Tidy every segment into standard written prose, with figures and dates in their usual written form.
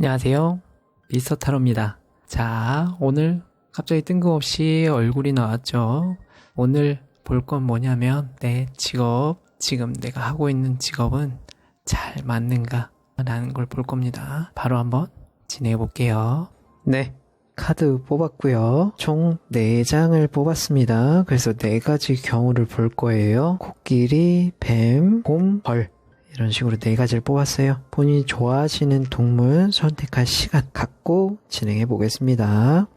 안녕하세요, 미스터 타로입니다. 자, 오늘 갑자기 뜬금없이 얼굴이 나왔죠. 오늘 볼 건 뭐냐면 내 직업, 지금 내가 하고 있는 직업은 잘 맞는가 라는 걸 볼 겁니다. 바로 한번 진행해 볼게요. 네, 카드 뽑았고요. 총 4장을 뽑았습니다. 그래서 4가지 경우를 볼 거예요. 코끼리, 뱀, 곰, 벌, 이런 식으로 4가지를 뽑았어요. 본인이 좋아하시는 동물 선택할 시간 갖고 진행해 보겠습니다.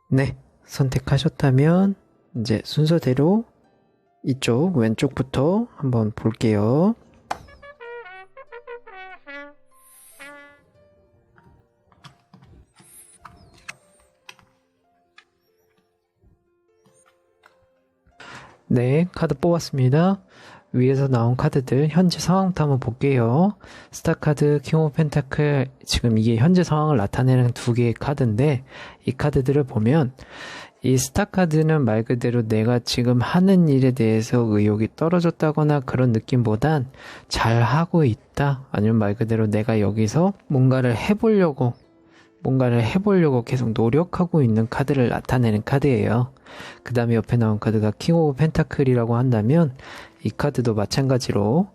네, 선택하셨다면 이제 순서대로 이쪽 왼쪽부터 한번 볼게요. 네, 카드 뽑았습니다. 위에서 나온 카드들 현재 상황부터 한번 볼게요. 스타 카드, 킹 오브 펜타클, 지금 이게 현재 상황을 나타내는 2개의 카드인데, 이 카드들을 보면 이 스타 카드는 말 그대로 내가 지금 하는 일에 대해서 의욕이 떨어졌다거나 그런 느낌보단 잘하고 있다, 아니면 말 그대로 내가 여기서 뭔가를 해보려고 계속 노력하고 있는 카드를 나타내는 카드예요. 그 다음에 옆에 나온 카드가 킹 오브 펜타클이라고 한다면 이 카드도 마찬가지로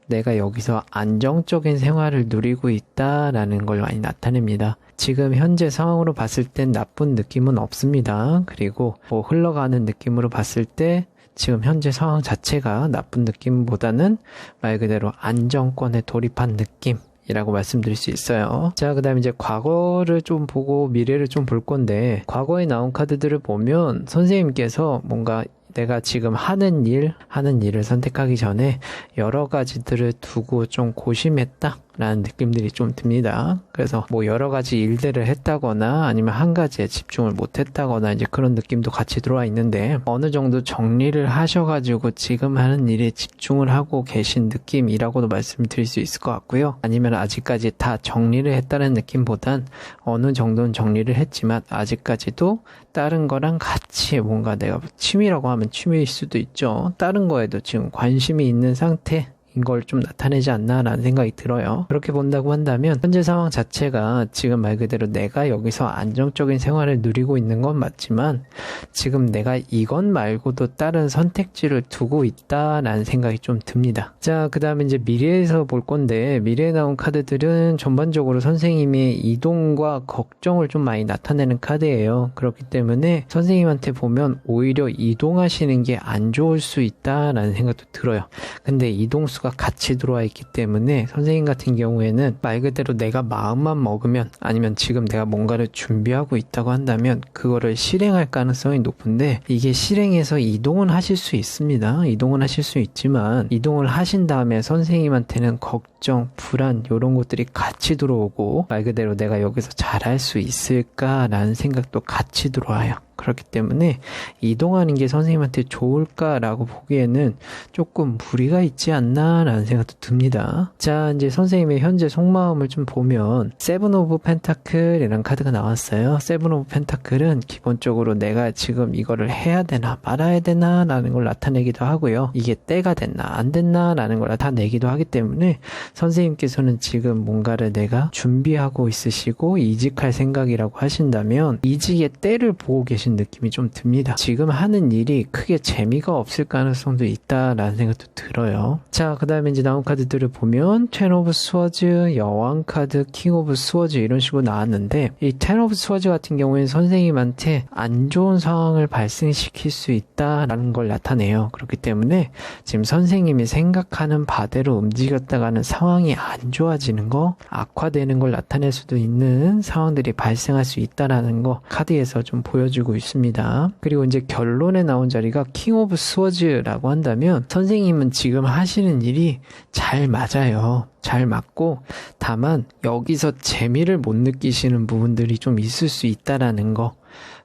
내가 여기서 안정적인 생활을 누리고 있다라는 걸 많이 나타냅니다. 지금 현재 상황으로 봤을 땐 나쁜 느낌은 없습니다. 그리고 흘러가는 느낌으로 봤을 때 지금 현재 상황 자체가 나쁜 느낌보다는 말 그대로 안정권에 돌입한 느낌 이라고 말씀드릴 수 있어요. 자, 그 다음에 이제 과거를 좀 보고 미래를 좀 볼 건데, 과거에 나온 카드들을 보면 선생님께서 뭔가 내가 지금 하는 일을 선택하기 전에 여러 가지들을 두고 좀 고심했다 라는 느낌들이 좀 듭니다. 그래서 여러 가지 일들을 했다거나 아니면 한 가지에 집중을 못했다거나 이제 그런 느낌도 같이 들어와 있는데, 어느 정도 정리를 하셔가지고 지금 하는 일에 집중을 하고 계신 느낌이라고도 말씀드릴 수 있을 것 같고요. 아니면 아직까지 다 정리를 했다는 느낌보단 어느 정도는 정리를 했지만 아직까지도 다른 거랑 같이 뭔가 내가 취미라고 하면 취미일 수도 있죠. 다른 거에도 지금 관심이 있는 상태인 걸 좀 나타내지 않나라는 생각이 들어요. 그렇게 본다고 한다면 현재 상황 자체가 지금 말 그대로 내가 여기서 안정적인 생활을 누리고 있는 건 맞지만 지금 내가 이것 말고도 다른 선택지를 두고 있다라는 생각이 좀 듭니다. 자, 그 다음에 이제 미래에서 볼 건데, 미래에 나온 카드들은 전반적으로 선생님의 이동과 걱정을 좀 많이 나타내는 카드예요. 그렇기 때문에 선생님한테 보면 오히려 이동하시는 게 안 좋을 수 있다라는 생각도 들어요. 근데 이동수가 같이 들어와 있기 때문에 선생님 같은 경우에는 말 그대로 내가 마음만 먹으면, 아니면 지금 내가 뭔가를 준비하고 있다고 한다면 그거를 실행할 가능성이 높은데, 이게 실행해서 이동은 하실 수 있습니다. 이동은 하실 수 있지만 이동을 하신 다음에 선생님한테는 걱정, 불안 이런 것들이 같이 들어오고 말 그대로 내가 여기서 잘할 수 있을까라는 생각도 같이 들어와요. 그렇기 때문에 이동하는 게 선생님한테 좋을까라고 보기에는 조금 무리가 있지 않나라는 생각도 듭니다. 자, 이제 선생님의 현재 속마음을 좀 보면 세븐 오브 펜타클이라는 카드가 나왔어요. 세븐 오브 펜타클은 기본적으로 내가 지금 이거를 해야 되나 말아야 되나 라는 걸 나타내기도 하고요. 이게 때가 됐나 안 됐나 라는 걸 나타내기도 하기 때문에 선생님께서는 지금 뭔가를 내가 준비하고 있으시고 이직할 생각이라고 하신다면 이직의 때를 보고 계신 느낌이 좀 듭니다. 지금 하는 일이 크게 재미가 없을 가능성도 있다라는 생각도 들어요. 자, 그 다음에 이제 나온 카드들을 보면 텐 오브 스워즈, 여왕 카드, 킹 오브 스워즈 이런 식으로 나왔는데, 이 텐 오브 스워즈 같은 경우에는 선생님한테 안 좋은 상황을 발생시킬 수 있다라는 걸 나타내요. 그렇기 때문에 지금 선생님이 생각하는 바대로 움직였다가는 상황이 안 좋아지는 거, 악화되는 걸 나타낼 수도 있는 상황들이 발생할 수 있다라는 거 카드에서 좀 보여주고 있습니다. 그리고 이제 결론에 나온 자리가 킹 오브 스워즈라고 한다면 선생님은 지금 하시는 일이 잘 맞아요. 잘 맞고, 다만 여기서 재미를 못 느끼시는 부분들이 좀 있을 수 있다라는 거.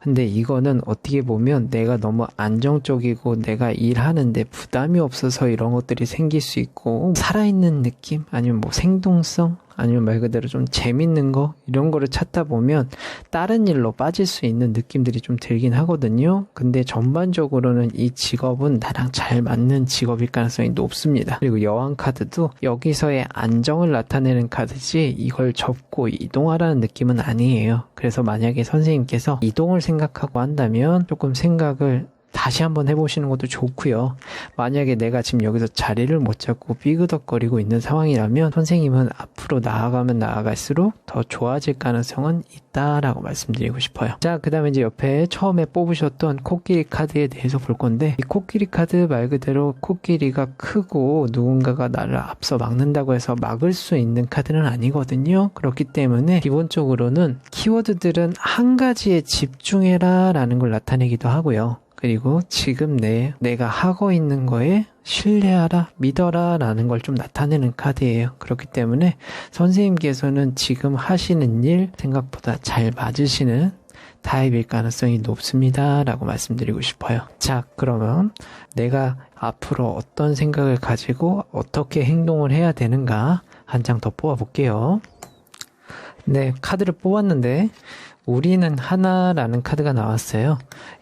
근데 이거는 어떻게 보면 내가 너무 안정적이고 내가 일하는데 부담이 없어서 이런 것들이 생길 수 있고, 살아있는 느낌? 아니면 생동성? 아니면 말 그대로 좀 재밌는 거 이런 거를 찾다 보면 다른 일로 빠질 수 있는 느낌들이 좀 들긴 하거든요. 근데 전반적으로는 이 직업은 나랑 잘 맞는 직업일 가능성이 높습니다. 그리고 여왕 카드도 여기서의 안정을 나타내는 카드지 이걸 접고 이동하라는 느낌은 아니에요. 그래서 만약에 선생님께서 이동을 생각하고 한다면 조금 생각을 다시 한번 해보시는 것도 좋고요. 만약에 내가 지금 여기서 자리를 못 잡고 삐그덕거리고 있는 상황이라면 선생님은 앞으로 나아가면 나아갈수록 더 좋아질 가능성은 있다라고 말씀드리고 싶어요. 자, 그 다음에 이제 옆에 처음에 뽑으셨던 코끼리 카드에 대해서 볼 건데 이 코끼리 카드 말 그대로 코끼리가 크고 누군가가 나를 앞서 막는다고 해서 막을 수 있는 카드는 아니거든요. 그렇기 때문에 기본적으로는 키워드들은 한 가지에 집중해라 라는 걸 나타내기도 하고요. 그리고 지금 내가 하고 있는 거에 신뢰하라, 믿어라 라는 걸 좀 나타내는 카드예요. 그렇기 때문에 선생님께서는 지금 하시는 일 생각보다 잘 맞으시는 타입일 가능성이 높습니다 라고 말씀드리고 싶어요. 자, 그러면 내가 앞으로 어떤 생각을 가지고 어떻게 행동을 해야 되는가 한 장 더 뽑아볼게요. 네, 카드를 뽑았는데 우리는 하나라는 카드가 나왔어요.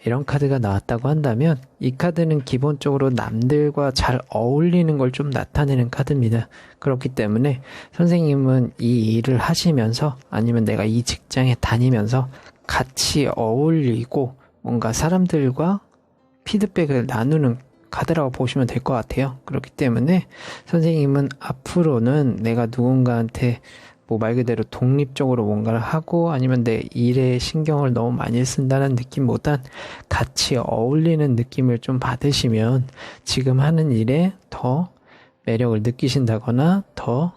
이런 카드가 나왔다고 한다면 이 카드는 기본적으로 남들과 잘 어울리는 걸 좀 나타내는 카드입니다. 그렇기 때문에 선생님은 이 일을 하시면서 아니면 내가 이 직장에 다니면서 같이 어울리고 뭔가 사람들과 피드백을 나누는 카드라고 보시면 될 것 같아요. 그렇기 때문에 선생님은 앞으로는 내가 누군가한테 뭐 말 그대로 독립적으로 뭔가를 하고 아니면 내 일에 신경을 너무 많이 쓴다는 느낌보단 같이 어울리는 느낌을 좀 받으시면 지금 하는 일에 더 매력을 느끼신다거나 더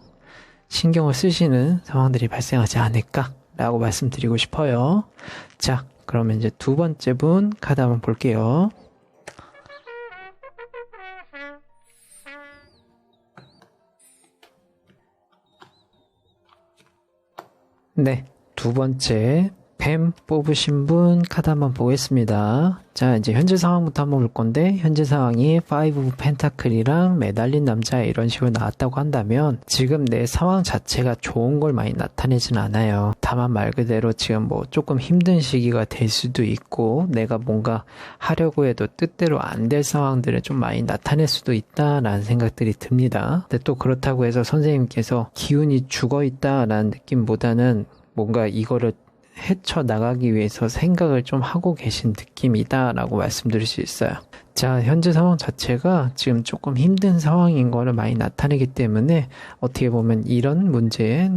신경을 쓰시는 상황들이 발생하지 않을까라고 말씀드리고 싶어요. 자, 그러면 이제 두 번째 분 카드 한번 볼게요. 네, 두 번째 뱀 뽑으신 분 카드 한번 보겠습니다. 자, 이제 현재 상황부터 한번 볼 건데 현재 상황이 5 펜타클이랑 매달린 남자 이런 식으로 나왔다고 한다면 지금 내 상황 자체가 좋은 걸 많이 나타내진 않아요. 다만 말 그대로 지금 뭐 조금 힘든 시기가 될 수도 있고 내가 뭔가 하려고 해도 뜻대로 안 될 상황들을 좀 많이 나타낼 수도 있다라는 생각들이 듭니다. 근데 또 그렇다고 해서 선생님께서 기운이 죽어있다라는 느낌보다는 뭔가 이거를 헤쳐나가기 위해서 생각을 좀 하고 계신 느낌이다 라고 말씀드릴 수 있어요. 자, 현재 상황 자체가 지금 조금 힘든 상황인 거를 많이 나타내기 때문에 어떻게 보면 이런 문제에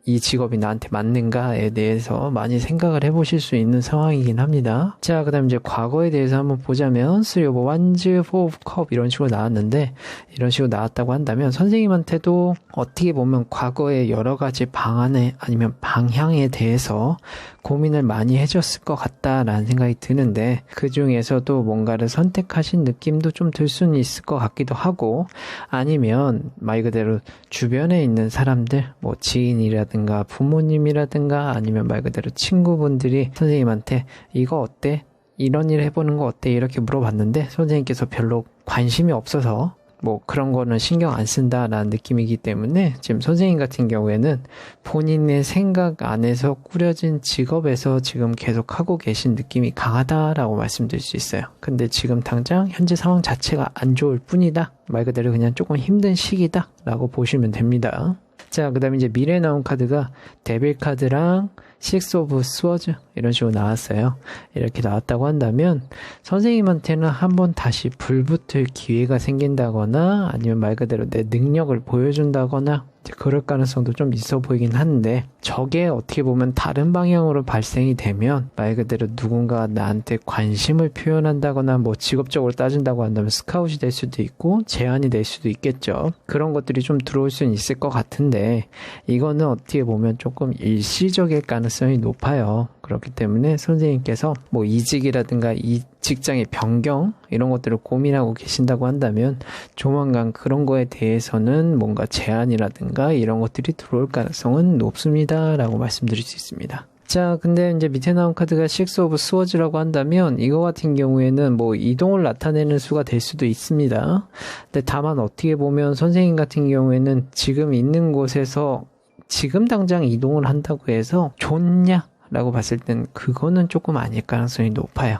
이 직업이 나한테 맞는가에 대해서 많이 생각을 해보실 수 있는 상황이긴 합니다. 자, 그 다음 이제 과거에 대해서 한번 보자면 3 of Wands, 4 of Cup 이런 식으로 나왔는데 이런 식으로 나왔다고 한다면 선생님한테도 어떻게 보면 과거의 여러 가지 방안에 아니면 방향에 대해서 고민을 많이 해줬을 것 같다라는 생각이 드는데 그 중에서도 뭔가를 선택하신 느낌도 좀 들 수는 있을 것 같기도 하고 아니면 말 그대로 주변에 있는 사람들 뭐 지인이라든가 부모님이라든가 아니면 말 그대로 친구분들이 선생님한테 이거 어때? 이런 일 해보는 거 어때? 이렇게 물어봤는데 선생님께서 별로 관심이 없어서 뭐 그런 거는 신경 안 쓴다라는 느낌이기 때문에 지금 선생님 같은 경우에는 본인의 생각 안에서 꾸려진 직업에서 지금 계속 하고 계신 느낌이 강하다라고 말씀드릴 수 있어요. 근데 지금 당장 현재 상황 자체가 안 좋을 뿐이다. 말 그대로 그냥 조금 힘든 시기다 라고 보시면 됩니다. 자, 그 다음에 이제 미래에 나온 카드가 데빌 카드랑 6 of Swords 이런 식으로 나왔어요. 이렇게 나왔다고 한다면 선생님한테는 한번 다시 불붙을 기회가 생긴다거나 아니면 말 그대로 내 능력을 보여준다거나 그럴 가능성도 좀 있어 보이긴 한데 저게 어떻게 보면 다른 방향으로 발생이 되면 말 그대로 누군가 나한테 관심을 표현한다거나 뭐 직업적으로 따진다고 한다면 스카웃이 될 수도 있고 제안이 될 수도 있겠죠. 그런 것들이 좀 들어올 수는 있을 것 같은데 이거는 어떻게 보면 조금 일시적일 가능성이 높아요. 그렇기 때문에 선생님께서 뭐 이직이라든가 이 직장의 변경 이런 것들을 고민하고 계신다고 한다면 조만간 그런 거에 대해서는 뭔가 제안이라든가 이런 것들이 들어올 가능성은 높습니다 라고 말씀드릴 수 있습니다. 자, 근데 이제 밑에 나온 카드가 6 of Swords라고 한다면 이거 같은 경우에는 뭐 이동을 나타내는 수가 될 수도 있습니다. 근데 다만 어떻게 보면 선생님 같은 경우에는 지금 있는 곳에서 지금 당장 이동을 한다고 해서 좋냐? 라고 봤을 땐 그거는 조금 아닐 가능성이 높아요.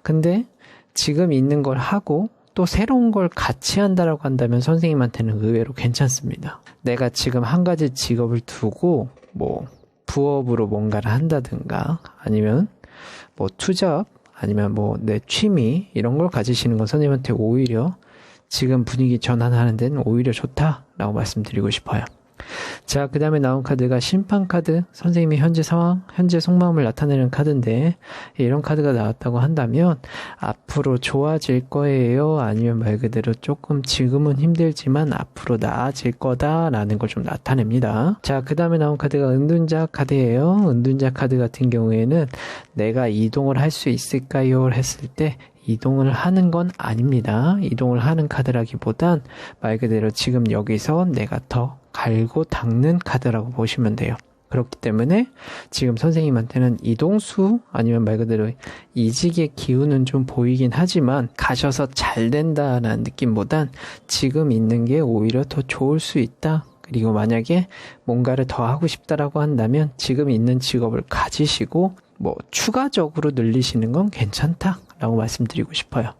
근데 지금 있는 걸 하고 또 새로운 걸 같이 한다라고 한다면 선생님한테는 의외로 괜찮습니다. 내가 지금 한 가지 직업을 두고 뭐 부업으로 뭔가를 한다든가 아니면 뭐 투잡 아니면 뭐 내 취미 이런 걸 가지시는 건 선생님한테 오히려 지금 분위기 전환하는 데는 오히려 좋다라고 말씀드리고 싶어요. 자, 그 다음에 나온 카드가 심판 카드. 선생님이 현재 상황, 현재 속마음을 나타내는 카드인데 이런 카드가 나왔다고 한다면 앞으로 좋아질 거예요? 아니면 말 그대로 조금 지금은 힘들지만 앞으로 나아질 거다라는 걸 좀 나타냅니다. 자, 그 다음에 나온 카드가 은둔자 카드예요. 은둔자 카드 같은 경우에는 내가 이동을 할 수 있을까요? 했을 때 이동을 하는 건 아닙니다. 이동을 하는 카드라기보단 말 그대로 지금 여기서 내가 더 갈고 닦는 카드라고 보시면 돼요. 그렇기 때문에 지금 선생님한테는 이동수 아니면 말 그대로 이직의 기운은 좀 보이긴 하지만 가셔서 잘 된다라는 느낌보단 지금 있는 게 오히려 더 좋을 수 있다. 그리고 만약에 뭔가를 더 하고 싶다라고 한다면 지금 있는 직업을 가지시고 뭐 추가적으로 늘리시는 건 괜찮다라고 말씀드리고 싶어요.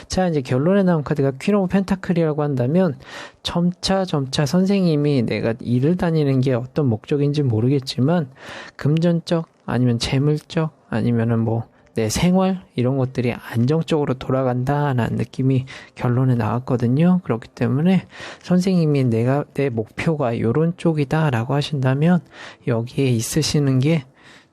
자, 이제 결론에 나온 카드가 퀸 오브 펜타클이라고 한다면 점차 선생님이 내가 일을 다니는 게 어떤 목적인지 모르겠지만 금전적 아니면 재물적 아니면은 뭐 내 생활 이런 것들이 안정적으로 돌아간다라는 느낌이 결론에 나왔거든요. 그렇기 때문에 선생님이 내 목표가 요런 쪽이다 라고 하신다면 여기에 있으시는 게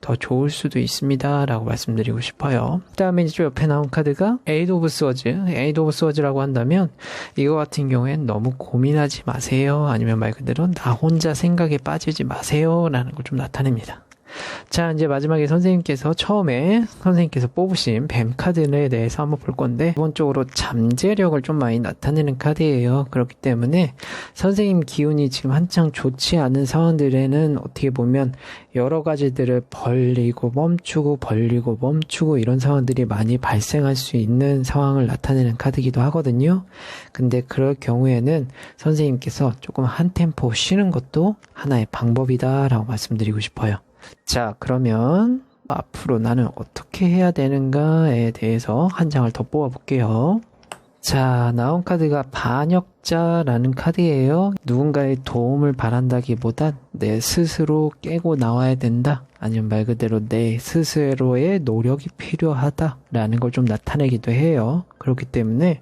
더 좋을 수도 있습니다 라고 말씀드리고 싶어요. 그 다음에 이제 옆에 나온 카드가 에이드 오브 스워즈라고 한다면 이거 같은 경우엔 너무 고민하지 마세요. 아니면 말 그대로 나 혼자 생각에 빠지지 마세요 라는 걸 좀 나타냅니다. 자, 이제 마지막에 처음에 선생님께서 뽑으신 뱀 카드에 대해서 한번 볼 건데 기본적으로 잠재력을 좀 많이 나타내는 카드예요. 그렇기 때문에 선생님 기운이 지금 한창 좋지 않은 상황들에는 어떻게 보면 여러 가지들을 벌리고 멈추고 이런 상황들이 많이 발생할 수 있는 상황을 나타내는 카드이기도 하거든요. 근데 그럴 경우에는 선생님께서 조금 한 템포 쉬는 것도 하나의 방법이다라고 말씀드리고 싶어요. 자, 그러면 앞으로 나는 어떻게 해야 되는가에 대해서 한 장을 더 뽑아볼게요. 자, 나온 카드가 반역자라는 카드예요. 누군가의 도움을 바란다기보단 내 스스로 깨고 나와야 된다. 아니면 말 그대로 내 스스로의 노력이 필요하다라는 걸 좀 나타내기도 해요. 그렇기 때문에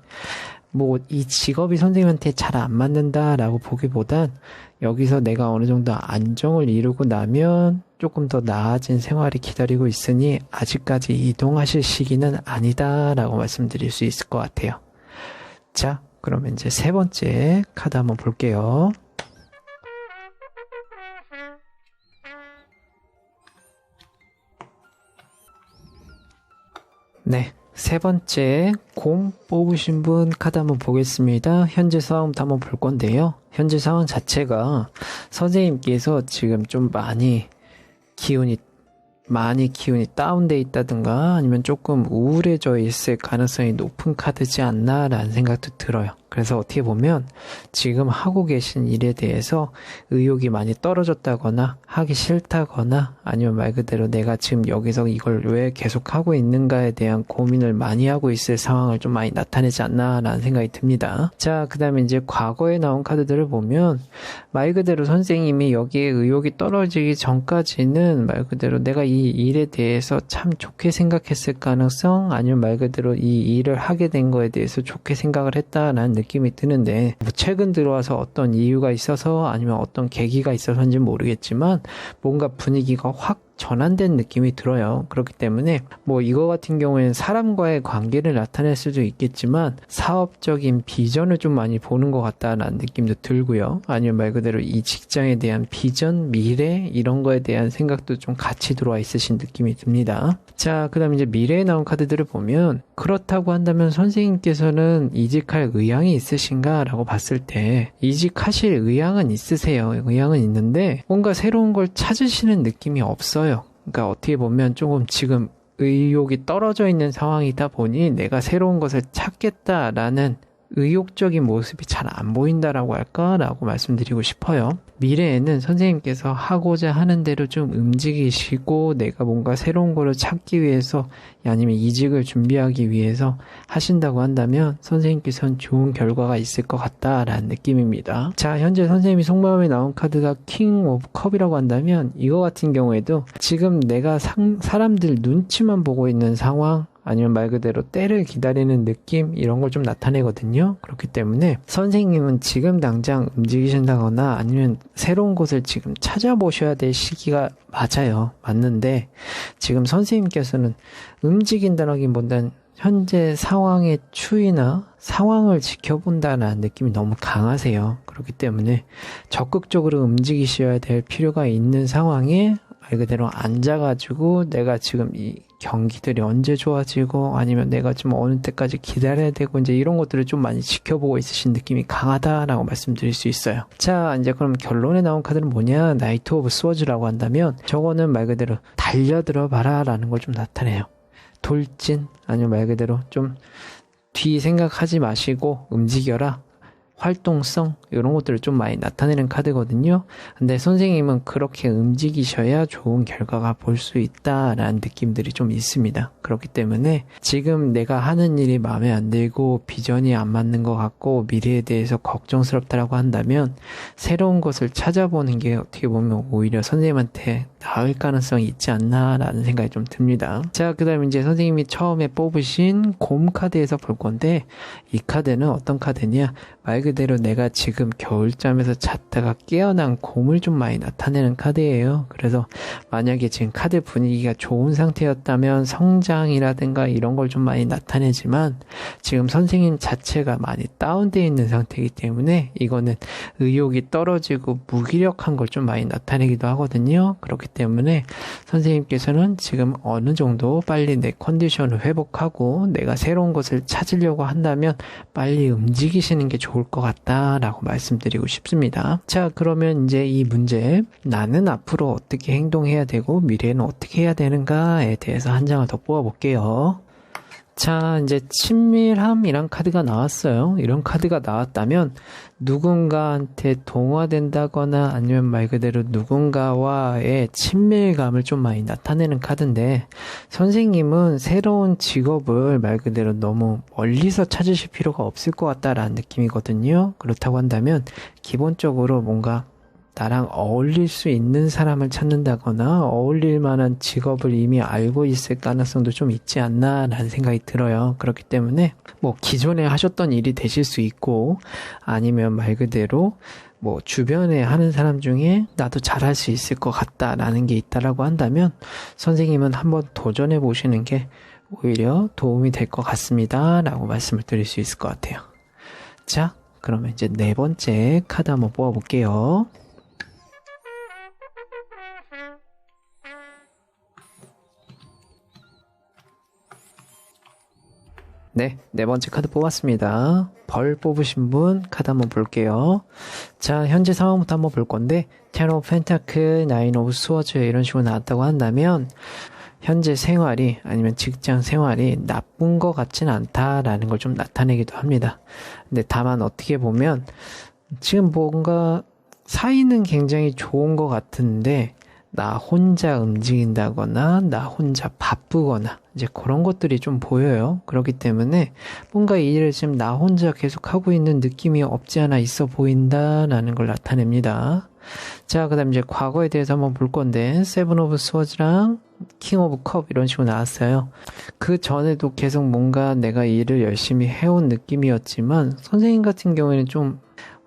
뭐 이 직업이 선생님한테 잘 안 맞는다라고 보기보단 여기서 내가 어느 정도 안정을 이루고 나면 조금 더 나아진 생활이 기다리고 있으니 아직까지 이동하실 시기는 아니다라고 말씀드릴 수 있을 것 같아요. 자, 그러면 이제 세 번째 카드 한번 볼게요. 네. 세 번째 곰 뽑으신 분 카드 한번 보겠습니다. 현재 상황부터 한번 볼 건데요. 현재 상황 자체가 선생님께서 지금 좀 많이 기운이 다운돼 있다든가 아니면 조금 우울해져 있을 가능성이 높은 카드지 않나라는 생각도 들어요. 그래서 어떻게 보면 지금 하고 계신 일에 대해서 의욕이 많이 떨어졌다거나 하기 싫다거나 아니면 말 그대로 내가 지금 여기서 이걸 왜 계속 하고 있는가에 대한 고민을 많이 하고 있을 상황을 좀 많이 나타내지 않나라는 생각이 듭니다. 자, 그 다음에 이제 과거에 나온 카드들을 보면 말 그대로 선생님이 여기에 의욕이 떨어지기 전까지는 말 그대로 내가 이 일에 대해서 참 좋게 생각했을 가능성 아니면 말 그대로 이 일을 하게 된 거에 대해서 좋게 생각을 했다라는 느낌이 드는데 뭐 최근 들어와서 어떤 이유가 있어서 아니면 어떤 계기가 있어서인지는 모르겠지만 뭔가 분위기가 확 전환된 느낌이 들어요. 그렇기 때문에 뭐 이거 같은 경우에는 사람과의 관계를 나타낼 수도 있겠지만 사업적인 비전을 좀 많이 보는 것 같다라는 느낌도 들고요. 아니면 말 그대로 이 직장에 대한 비전, 미래 이런 거에 대한 생각도 좀 같이 들어와 있으신 느낌이 듭니다. 자, 그 다음에 이제 미래에 나온 카드들을 보면 그렇다고 한다면 선생님께서는 이직할 의향이 있으신가? 라고 봤을 때 이직하실 의향은 있으세요. 의향은 있는데 뭔가 새로운 걸 찾으시는 느낌이 없어요. 그러니까 어떻게 보면 조금 지금 의욕이 떨어져 있는 상황이다 보니 내가 새로운 것을 찾겠다라는 의욕적인 모습이 잘 안 보인다라고 할까라고 말씀드리고 싶어요. 미래에는 선생님께서 하고자 하는 대로 좀 움직이시고 내가 뭔가 새로운 거를 찾기 위해서 아니면 이직을 준비하기 위해서 하신다고 한다면 선생님께서는 좋은 결과가 있을 것 같다라는 느낌입니다. 자, 현재 선생님이 속마음에 나온 카드가 킹 오브 컵이라고 한다면 이거 같은 경우에도 지금 내가 사람들 눈치만 보고 있는 상황 아니면 말 그대로 때를 기다리는 느낌 이런 걸 좀 나타내거든요. 그렇기 때문에 선생님은 지금 당장 움직이신다거나 아니면 새로운 곳을 지금 찾아보셔야 될 시기가 맞아요. 맞는데 지금 선생님께서는 움직인다라기보단 현재 상황의 추이나 상황을 지켜본다는 느낌이 너무 강하세요. 그렇기 때문에 적극적으로 움직이셔야 될 필요가 있는 상황에 말 그대로 앉아가지고 내가 지금 이 경기들이 언제 좋아지고 아니면 내가 좀 어느 때까지 기다려야 되고 이제 이런 것들을 좀 많이 지켜보고 있으신 느낌이 강하다라고 말씀드릴 수 있어요. 자, 이제 그럼 결론에 나온 카드는 뭐냐? 나이트 오브 스워즈라고 한다면 저거는 말 그대로 달려들어 봐라 라는 걸 좀 나타내요. 돌진 아니면 말 그대로 좀 뒤 생각하지 마시고 움직여라. 활동성 이런 것들을 좀 많이 나타내는 카드거든요. 근데 선생님은 그렇게 움직이셔야 좋은 결과가 볼 수 있다라는 느낌들이 좀 있습니다. 그렇기 때문에 지금 내가 하는 일이 마음에 안 들고 비전이 안 맞는 것 같고 미래에 대해서 걱정스럽다라고 한다면 새로운 것을 찾아보는 게 어떻게 보면 오히려 선생님한테 나을 가능성이 있지 않나라는 생각이 좀 듭니다. 자, 그 다음에 이제 선생님이 처음에 뽑으신 곰 카드에서 볼 건데 이 카드는 어떤 카드냐? 말 그대로 내가 지금 겨울잠에서 잤다가 깨어난 곰을 좀 많이 나타내는 카드예요. 그래서 만약에 지금 카드 분위기가 좋은 상태였다면 성장이라든가 이런 걸 좀 많이 나타내지만 지금 선생님 자체가 많이 다운되어 있는 상태이기 때문에 이거는 의욕이 떨어지고 무기력한 걸 좀 많이 나타내기도 하거든요. 그렇기 때문에 선생님께서는 지금 어느 정도 빨리 내 컨디션을 회복하고 내가 새로운 것을 찾으려고 한다면 빨리 움직이시는 게 좋을 것 같다라고 말씀드리고 싶습니다. 자, 그러면 이제 이 문제 나는 앞으로 어떻게 행동해야 되고 미래에는 어떻게 해야 되는가에 대해서 한 장을 더 뽑아볼게요. 자, 이제 친밀함이란 카드가 나왔어요. 이런 카드가 나왔다면 누군가한테 동화된다거나 아니면 말 그대로 누군가와의 친밀감을 좀 많이 나타내는 카드인데 선생님은 새로운 직업을 말 그대로 너무 멀리서 찾으실 필요가 없을 것 같다라는 느낌이거든요. 그렇다고 한다면 기본적으로 뭔가 나랑 어울릴 수 있는 사람을 찾는다거나 어울릴 만한 직업을 이미 알고 있을 가능성도 좀 있지 않나 라는 생각이 들어요. 그렇기 때문에 뭐 기존에 하셨던 일이 되실 수 있고 아니면 말 그대로 뭐 주변에 하는 사람 중에 나도 잘할 수 있을 것 같다라는 게 있다라고 한다면 선생님은 한번 도전해 보시는 게 오히려 도움이 될 것 같습니다 라고 말씀을 드릴 수 있을 것 같아요. 자, 그러면 이제 네 번째 카드 한번 뽑아볼게요. 네, 네 번째 카드 뽑았습니다. 벌 뽑으신 분 카드 한번 볼게요. 자, 현재 상황부터 한번 볼 건데 텐 오브 펜타클, 나인 오브 스워즈 이런 식으로 나왔다고 한다면 현재 생활이 아니면 직장 생활이 나쁜 것 같진 않다라는 걸 좀 나타내기도 합니다. 근데 다만 어떻게 보면 지금 뭔가 사이는 굉장히 좋은 것 같은데 나 혼자 움직인다거나 나 혼자 바쁘거나 이제 그런 것들이 좀 보여요. 그렇기 때문에 뭔가 이 일을 지금 나 혼자 계속 하고 있는 느낌이 없지 않아 있어 보인다라는 걸 나타냅니다. 자, 그 다음 이제 과거에 대해서 한번 볼 건데 세븐 오브 스워즈랑 킹 오브 컵 이런 식으로 나왔어요. 그 전에도 계속 뭔가 내가 일을 열심히 해온 느낌이었지만 선생님 같은 경우에는 좀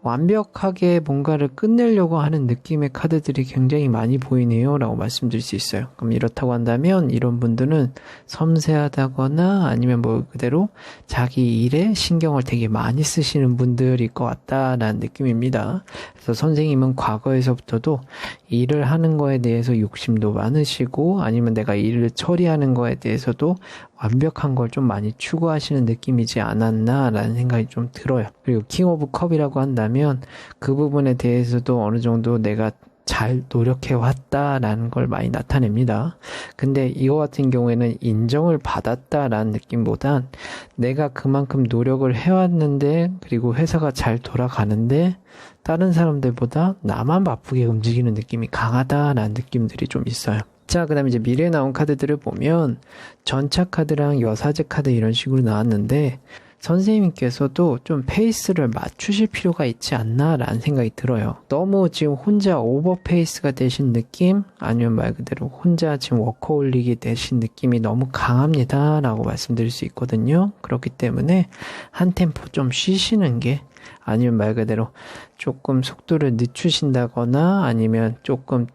완벽하게 뭔가를 끝내려고 하는 느낌의 카드들이 굉장히 많이 보이네요 라고 말씀드릴 수 있어요. 그럼 이렇다고 한다면 이런 분들은 섬세하다거나 아니면 뭐 그대로 자기 일에 신경을 되게 많이 쓰시는 분들일 것 같다라는 느낌입니다. 그래서 선생님은 과거에서부터도 일을 하는 거에 대해서 욕심도 많으시고 아니면 내가 일을 처리하는 거에 대해서도 완벽한 걸 좀 많이 추구하시는 느낌이지 않았나라는 생각이 좀 들어요. 그리고 킹 오브 컵이라고 한다면 그 부분에 대해서도 어느 정도 내가 잘 노력해왔다라는 걸 많이 나타냅니다. 근데 이거 같은 경우에는 인정을 받았다라는 느낌보단 내가 그만큼 노력을 해왔는데 그리고 회사가 잘 돌아가는데 다른 사람들보다 나만 바쁘게 움직이는 느낌이 강하다라는 느낌들이 좀 있어요. 자, 그 다음에 이제 미래에 나온 카드들을 보면 전차 카드랑 여사제 카드 이런 식으로 나왔는데 선생님께서도 좀 페이스를 맞추실 필요가 있지 않나라는 생각이 들어요. 너무 지금 혼자 오버페이스가 되신 느낌? 아니면 말 그대로 혼자 지금 워커홀릭이 되신 느낌이 너무 강합니다 라고 말씀드릴 수 있거든요. 그렇기 때문에 한 템포 좀 쉬시는 게, 아니면 말 그대로 조금 속도를 늦추신다거나 아니면 조금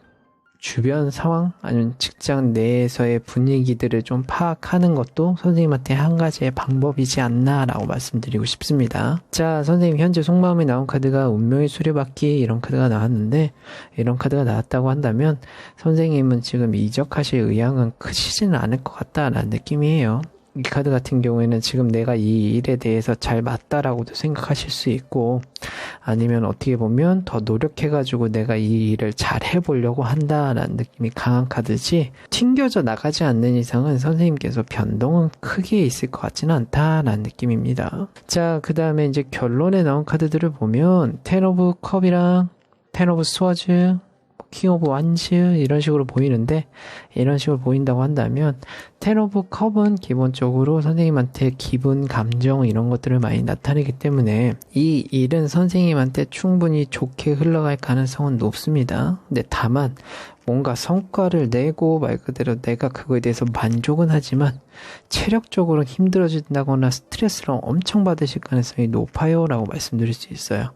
주변 상황 아니면 직장 내에서의 분위기들을 좀 파악하는 것도 선생님한테 한 가지의 방법이지 않나라고 말씀드리고 싶습니다. 자, 선생님 현재 속마음에 나온 카드가 운명의 수레바퀴 이런 카드가 나왔는데, 이런 카드가 나왔다고 한다면 선생님은 지금 이적하실 의향은 크시지는 않을 것 같다라는 느낌이에요. 이 카드 같은 경우에는 지금 내가 이 일에 대해서 잘 맞다라고도 생각하실 수 있고, 아니면 어떻게 보면 더 노력해가지고 내가 이 일을 잘 해보려고 한다라는 느낌이 강한 카드지, 튕겨져 나가지 않는 이상은 선생님께서 변동은 크게 있을 것 같지는 않다라는 느낌입니다. 자, 그 다음에 이제 결론에 나온 카드들을 보면 텐 오브 컵이랑 텐 오브 스워즈, 킹 오브 완즈 이런 식으로 보이는데, 이런 식으로 보인다고 한다면 텐 오브 컵은 기본적으로 선생님한테 기분, 감정 이런 것들을 많이 나타내기 때문에 이 일은 선생님한테 충분히 좋게 흘러갈 가능성은 높습니다. 근데 다만 뭔가 성과를 내고 말 그대로 내가 그거에 대해서 만족은 하지만 체력적으로 힘들어진다거나 스트레스를 엄청 받으실 가능성이 높아요 라고 말씀드릴 수 있어요.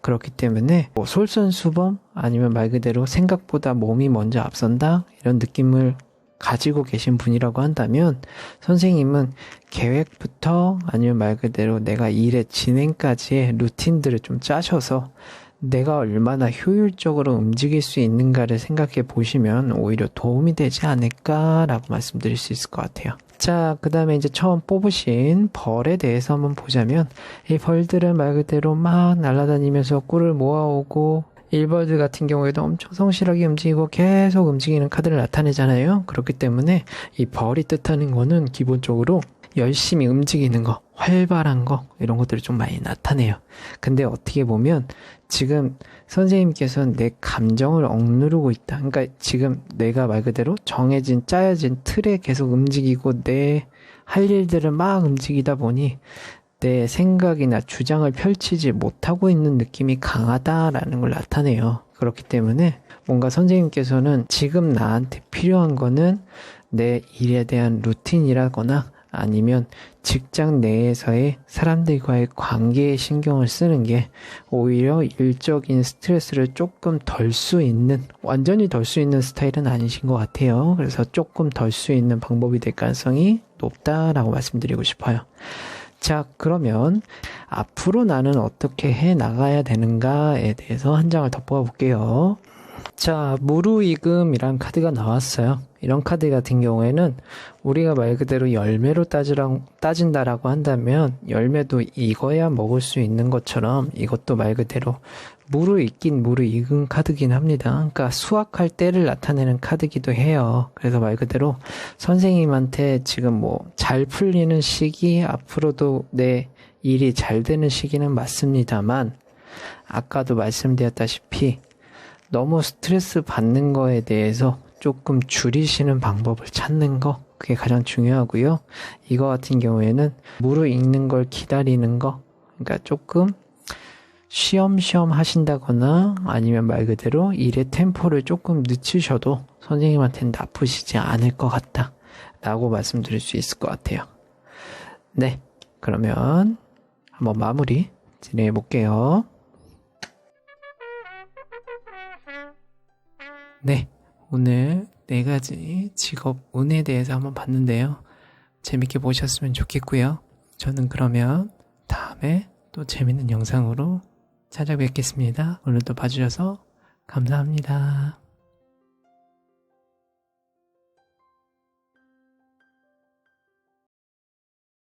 그렇기 때문에 뭐 솔선수범 아니면 말 그대로 생각보다 몸이 먼저 앞선다 이런 느낌을 가지고 계신 분이라고 한다면 선생님은 계획부터 아니면 말 그대로 내가 일의 진행까지의 루틴들을 좀 짜셔서 내가 얼마나 효율적으로 움직일 수 있는가를 생각해 보시면 오히려 도움이 되지 않을까라고 말씀드릴 수 있을 것 같아요. 자, 그 다음에 이제 처음 뽑으신 벌에 대해서 한번 보자면, 이 벌들은 말 그대로 막 날아다니면서 꿀을 모아오고, 일벌들 같은 경우에도 엄청 성실하게 움직이고 계속 움직이는 카드를 나타내잖아요. 그렇기 때문에 이 벌이 뜻하는 거는 기본적으로 열심히 움직이는 거, 활발한 거 이런 것들을 좀 많이 나타내요. 근데 어떻게 보면 지금 선생님께서는 내 감정을 억누르고 있다. 그러니까 지금 내가 말 그대로 정해진 짜여진 틀에 계속 움직이고 내 할 일들을 막 움직이다 보니 내 생각이나 주장을 펼치지 못하고 있는 느낌이 강하다라는 걸 나타내요. 그렇기 때문에 뭔가 선생님께서는 지금 나한테 필요한 거는 내 일에 대한 루틴이라거나 아니면 직장 내에서의 사람들과의 관계에 신경을 쓰는 게 오히려 일적인 스트레스를 조금 덜 수 있는, 완전히 덜 수 있는 스타일은 아니신 것 같아요. 그래서 조금 덜 수 있는 방법이 될 가능성이 높다라고 말씀드리고 싶어요. 자, 그러면 앞으로 나는 어떻게 해 나가야 되는가에 대해서 한 장을 덧보아 볼게요. 자, 무르익음이란 카드가 나왔어요. 이런 카드 같은 경우에는 우리가 말 그대로 열매로 따진다라고 한다면 열매도 익어야 먹을 수 있는 것처럼 이것도 말 그대로 무르익긴 무르익은 카드긴 합니다. 그러니까 수확할 때를 나타내는 카드기도 해요. 그래서 말 그대로 선생님한테 지금 뭐 잘 풀리는 시기, 앞으로도 내 일이 잘 되는 시기는 맞습니다만 아까도 말씀드렸다시피 너무 스트레스 받는 거에 대해서 조금 줄이시는 방법을 찾는 거, 그게 가장 중요하고요. 이거 같은 경우에는 무르익는 걸 기다리는 거, 그러니까 조금 쉬엄쉬엄 하신다거나 아니면 말 그대로 일의 템포를 조금 늦추셔도 선생님한테는 나쁘시지 않을 것 같다 라고 말씀드릴 수 있을 것 같아요. 네, 그러면 한번 마무리 진행해 볼게요. 네, 오늘 4가지 직업 운에 대해서 한번 봤는데요. 재밌게 보셨으면 좋겠고요. 저는 그러면 다음에 또 재밌는 영상으로 찾아뵙겠습니다. 오늘도 봐주셔서 감사합니다.